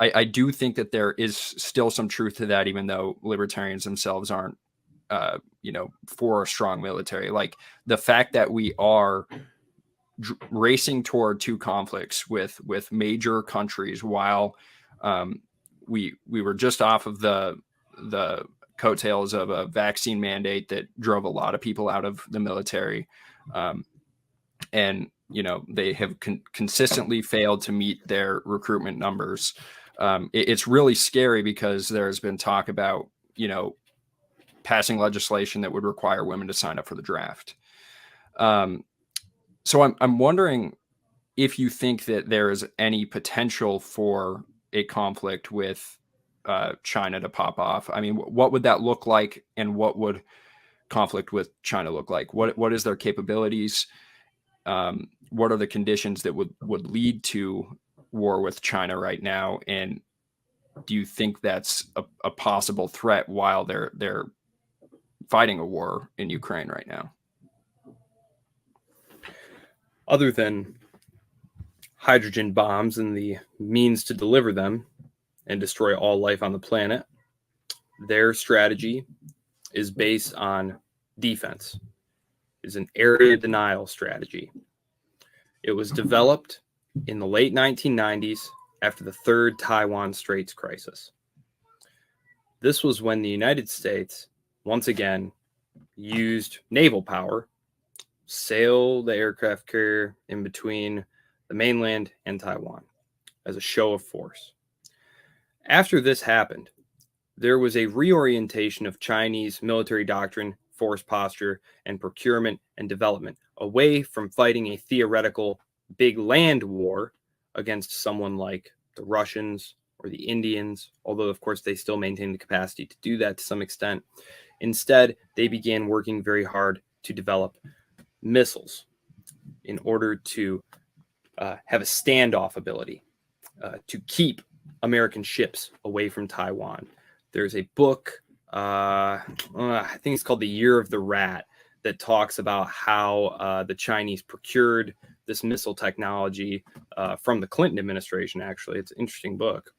I do think that there is still some truth to that, even though libertarians themselves aren't, for a strong military. Like, the fact that we are racing toward two conflicts with major countries, while we were just off of the coattails of a vaccine mandate that drove a lot of people out of the military, and they have consistently failed to meet their recruitment numbers. It's really scary, because there's been talk about passing legislation that would require women to sign up for the draft. So I'm wondering if you think that there is any potential for a conflict with China to pop off. I mean, what would that look like, and what would conflict with China look like? What is their capabilities? What are the conditions that would lead to war with China right now? And do you think that's a possible threat while they're fighting a war in Ukraine right now? Other than hydrogen bombs and the means to deliver them and destroy all life on the planet, their strategy is based on defense. It's an area denial strategy. It was developed in the late 1990s after the third Taiwan Straits crisis. This was when the United States, once again, used naval power, sail the aircraft carrier in between the mainland and Taiwan as a show of force. After this happened, there was a reorientation of Chinese military doctrine, force posture, and procurement and development away from fighting a theoretical big land war against someone like the Russians or the Indians, although, of course, they still maintain the capacity to do that to some extent. Instead, they began working very hard to develop missiles in order to have a standoff ability to keep American ships away from Taiwan. There's a book, I think it's called The Year of the Rat, that talks about how the Chinese procured this missile technology from the Clinton administration, actually. It's an interesting book.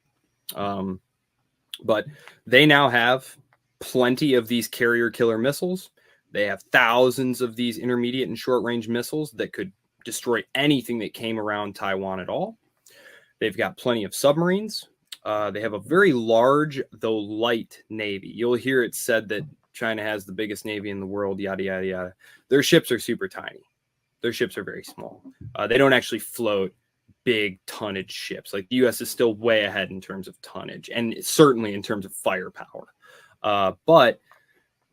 But they now have plenty of these carrier killer missiles. They have thousands of these intermediate and short range missiles that could destroy anything that came around Taiwan at all. They've got plenty of submarines. They have a very large, though light, navy. You'll hear it said that China has the biggest navy in the world, yada, yada, yada. Their ships are super tiny. Their ships are very small. They don't actually float big tonnage ships. Like the U.S. is still way ahead in terms of tonnage and certainly in terms of firepower. But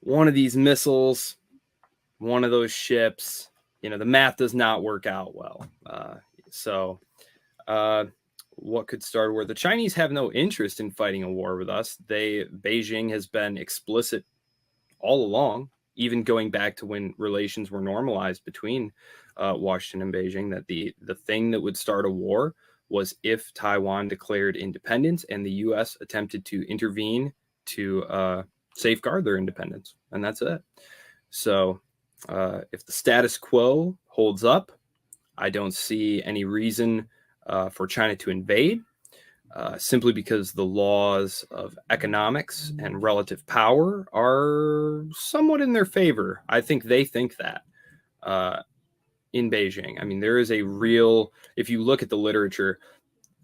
one of these missiles, one of those ships, the math does not work out well. What could start a war? The Chinese have no interest in fighting a war with us. Beijing has been explicit all along, even going back to when relations were normalized between Washington and Beijing, that the thing that would start a war was if Taiwan declared independence and the U.S. attempted to intervene to safeguard their independence. And that's it. So if the status quo holds up, I don't see any reason for China to invade, simply because the laws of economics and relative power are somewhat in their favor. I think they think that in Beijing. I mean, there is a real, if you look at the literature,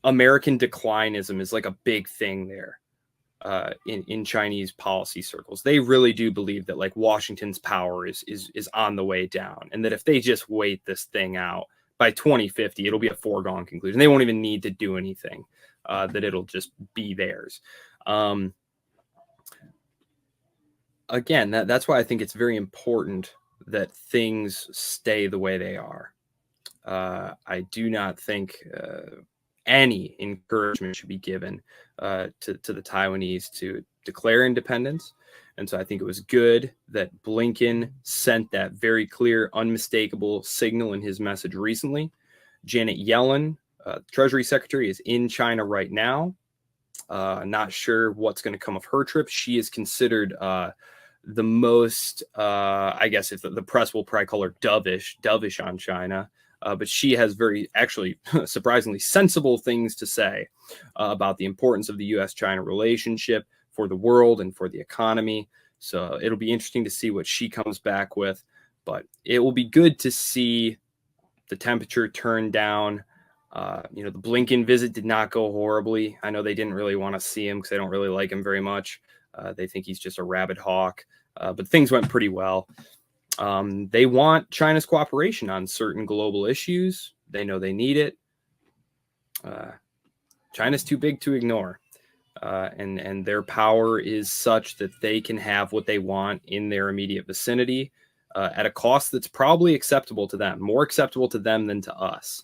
American declinism is like a big thing there in Chinese policy circles. They really do believe that like Washington's power is on the way down, and that if they just wait this thing out, by 2050, it'll be a foregone conclusion. They won't even need to do anything, that it'll just be theirs. Again, that's why I think it's very important that things stay the way they are. I do not think any encouragement should be given to the Taiwanese to declare independence. And so I think it was good that Blinken sent that very clear, unmistakable signal in his message recently. Janet Yellen, Treasury Secretary, is in China right now. Not sure what's going to come of her trip. She is considered the most, I guess if the press will probably call her dovish on China. But she has very, actually, surprisingly sensible things to say about the importance of the U.S.-China relationship for the world and for the economy. So it'll be interesting to see what she comes back with. But it will be good to see the temperature turn down. The Blinken visit did not go horribly. I know they didn't really want to see him because they don't really like him very much. They think he's just a rabid hawk. But things went pretty well. They want China's cooperation on certain global issues. They know they need it. China's too big to ignore. And their power is such that they can have what they want in their immediate vicinity at a cost that's probably acceptable to them, more acceptable to them than to us.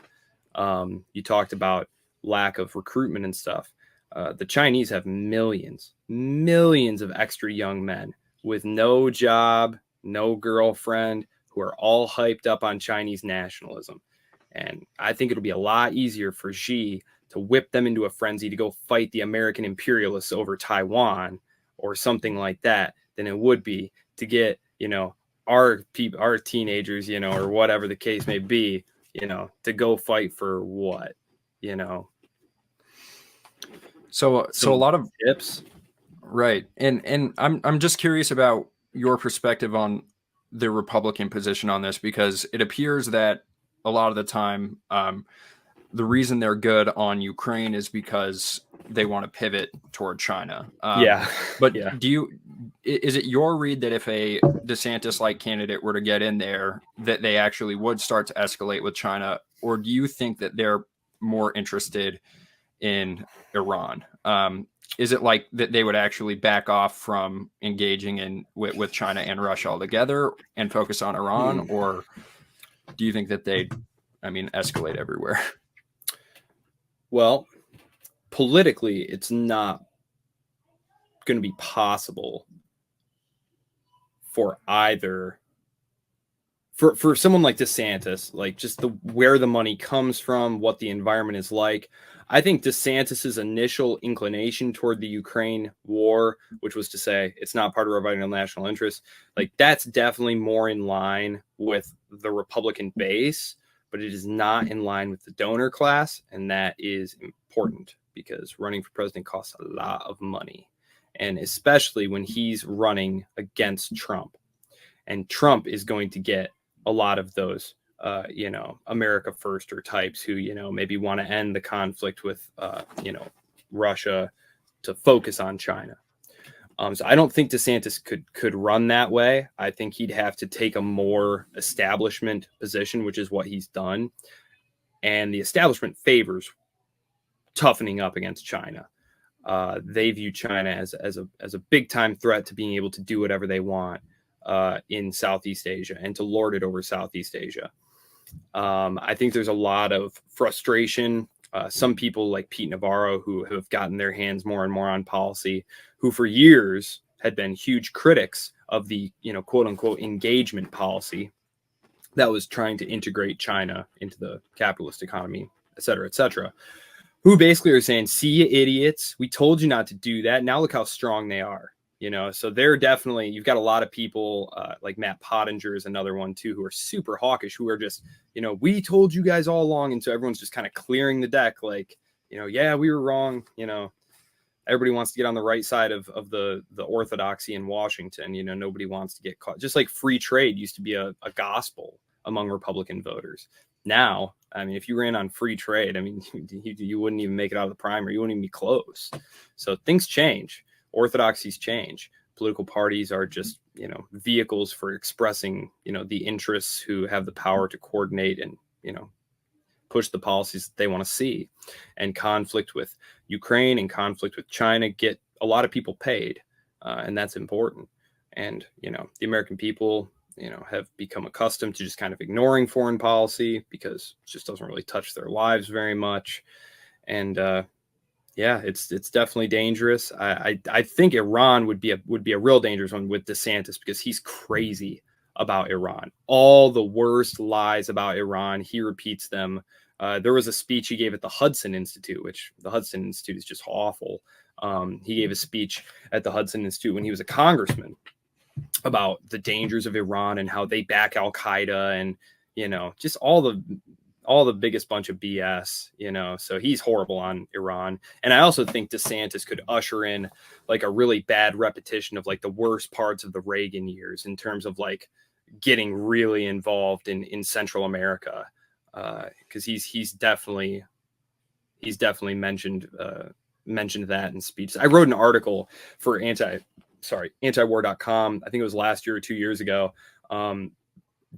You talked about lack of recruitment and stuff. The Chinese have millions of extra young men with no job, no girlfriend, who are all hyped up on Chinese nationalism. And I think it'll be a lot easier for Xi to whip them into a frenzy to go fight the American imperialists over Taiwan or something like that than it would be to get, our teenagers, or whatever the case may be, to go fight for what, So a lot of tips. Right. And I'm just curious about your perspective on the Republican position on this, because it appears that a lot of the time, the reason they're good on Ukraine is because they want to pivot toward China. But is it your read that if a DeSantis-like candidate were to get in there, that they actually would start to escalate with China? Or do you think that they're more interested in Iran? is it like that they would actually back off from engaging in with China and Russia altogether and focus on Iran, or do you think that they'd, escalate everywhere? Well, politically, it's not going to be possible for either. For someone like DeSantis, like just where the money comes from, what the environment is like. I think DeSantis's initial inclination toward the Ukraine war, which was to say it's not part of our vital national interest, like that's definitely more in line with the Republican base, but it is not in line with the donor class. And that is important because running for president costs a lot of money. And especially when he's running against Trump. And Trump is going to get a lot of those, America firster types who, maybe want to end the conflict with, Russia to focus on China. So I don't think DeSantis could run that way. I think he'd have to take a more establishment position, which is what he's done. And the establishment favors toughening up against China. They view China as a big time threat to being able to do whatever they want in Southeast Asia and to lord it over Southeast Asia. I think there's a lot of frustration. Some people like Pete Navarro, who have gotten their hands more and more on policy, who for years had been huge critics of the, quote unquote, engagement policy that was trying to integrate China into the capitalist economy, et cetera, who basically are saying, see you idiots, we told you not to do that. Now look how strong they are. So they're definitely, you've got a lot of people like Matt Pottinger is another one too, who are super hawkish, who are just, we told you guys all along. And so everyone's just kind of clearing the deck. Like, yeah, we were wrong. Everybody wants to get on the right side of the orthodoxy in Washington. Nobody wants to get caught. Just like free trade used to be a gospel among Republican voters. Now, if you ran on free trade, you wouldn't even make it out of the primary. You wouldn't even be close. So things change. Orthodoxies change. Political parties are just, vehicles for expressing, the interests who have the power to coordinate and, push the policies that they want to see. And conflict with Ukraine and conflict with China get a lot of people paid. And that's important. And, the American people, have become accustomed to just kind of ignoring foreign policy because it just doesn't really touch their lives very much. And, yeah, it's definitely dangerous. I think Iran would be a real dangerous one with DeSantis because he's crazy about Iran. All the worst lies about Iran, he repeats them. There was a speech he gave at the Hudson Institute, which the Hudson Institute is just awful. He gave a speech at the Hudson Institute when he was a congressman about the dangers of Iran and how they back Al-Qaeda and, just all the biggest bunch of BS, so he's horrible on Iran. And I also think DeSantis could usher in like a really bad repetition of like the worst parts of the Reagan years in terms of like getting really involved in Central America. Cause he's definitely mentioned that in speeches. I wrote an article for antiwar.com. I think it was last year or 2 years ago.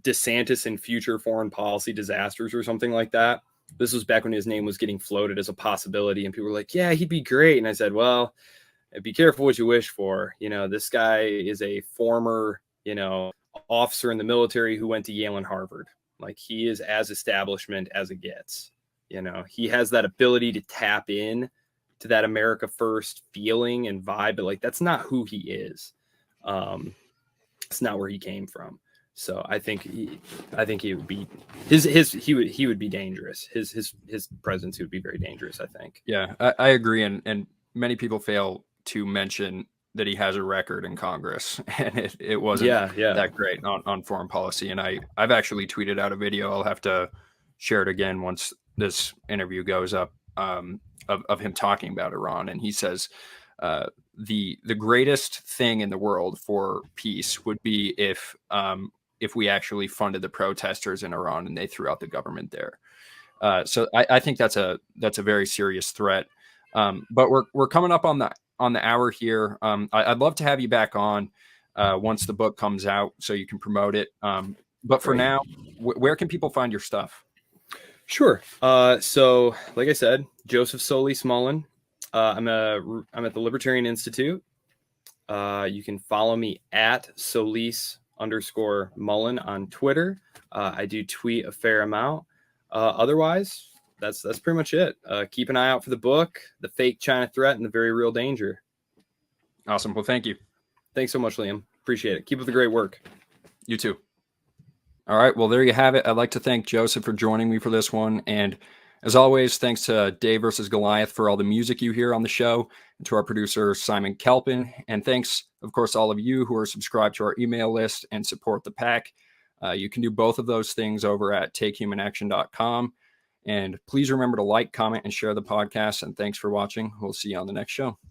DeSantis and future foreign policy disasters or something like that. This was back when his name was getting floated as a possibility and people were like, yeah, he'd be great. And I said, well, be careful what you wish for. This guy is a former, officer in the military who went to Yale and Harvard. Like he is as establishment as it gets. He has that ability to tap in to that America first feeling and vibe, but like, that's not who he is. It's not where he came from. So I think he would be he would be dangerous. His presidency would be very dangerous, I think. Yeah, I agree. And many people fail to mention that he has a record in Congress and it wasn't that great on foreign policy. And I've actually tweeted out a video. I'll have to share it again once this interview goes up, of him talking about Iran. And he says, the greatest thing in the world for peace would be if we actually funded the protesters in Iran and they threw out the government there. So I think that's a very serious threat. But we're coming up on the hour here. I'd love to have you back on once the book comes out so you can promote it. But for now, where can people find your stuff? Sure. So like I said, Joseph Solis-Mullen, I'm at the Libertarian Institute. You can follow me at Solis_Mullen on Twitter. I do tweet a fair amount. Otherwise, that's pretty much it. Keep an eye out for the book, The Fake China Threat and the Very Real Danger. Awesome. Well, thank you. Thanks so much, Liam. Appreciate it. Keep up the great work. You too. All right. Well, there you have it. I'd like to thank Joseph for joining me for this one. And as always, thanks to Dave versus Goliath for all the music you hear on the show, and to our producer, Simon Kelpin. And thanks, of course, all of you who are subscribed to our email list and support the pack. You can do both of those things over at takehumanaction.com. And please remember to like, comment, and share the podcast. And thanks for watching. We'll see you on the next show.